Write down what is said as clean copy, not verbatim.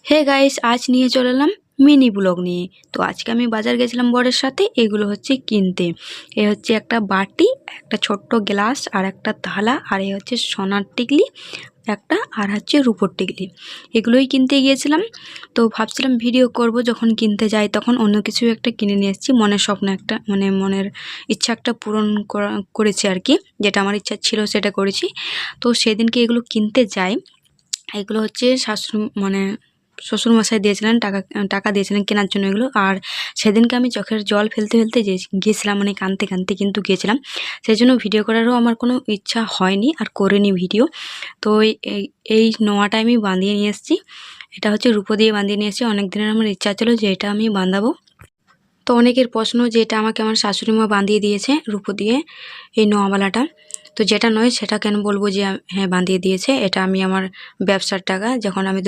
Hey guys, আজ নিয়ে চলে এলাম মিনি ব্লগ নিয়ে। তো আজকে আমি বাজার গেছিলাম বরের সাথে। এগুলো হচ্ছে কিনতে। এ হচ্ছে একটা বাটি, একটা ছোট্ট গ্লাস, আর একটা থালা, আর এ হচ্ছে সোনার টিকলি একটা, আর হচ্ছে রূপোর টিকলি। এগুলোই কিনতে গিয়েছিলাম। তো ভাবছিলাম ভিডিও করব, যখন কিনতে যাই তখন অন্য কিছু একটা কিনে নিয়ে এসেছি। মনের স্বপ্ন একটা, মানে মনের ইচ্ছা একটা পূরণ করেছি আর কি। যেটা আমার ইচ্ছা ছিল সেটা করেছি। তো সেদিনকে এগুলো কিনতে যাই। এগুলো হচ্ছে শাশুড়ি, মানে শ্বশুরমশাই দিয়েছিলেন টাকা। টাকা দিয়েছিলেন কেনার জন্য এগুলো। আর সেদিনকে আমি চোখের জল ফেলতে ফেলতে গিয়েছিলাম, মানে কাঁদতে কাঁদতে কিন্তু গিয়েছিলাম। সেই জন্য ভিডিও করারও আমার কোনো ইচ্ছা হয়নি, আর করিনি ভিডিও। তো এই এই নোয়াটা আমি বাঁধিয়ে নিয়ে এসেছি। এটা হচ্ছে রূপো দিয়ে বাঁধিয়ে নিয়ে এসেছি। অনেক দিনের আমার ইচ্ছা ছিল যে এটা আমি বাঁধাবো। তো অনেকের প্রশ্ন যে এটা আমাকে আমার শাশুড়ি মা বাঁধিয়ে দিয়েছে রূপো দিয়ে, এই নোয়াবালাটা। তো যেটা নয় সেটা কেন বলবো যে হ্যাঁ বাঁধিয়ে দিয়েছে। এটা আমি আমার ব্যবসার টাকা, যখন আমি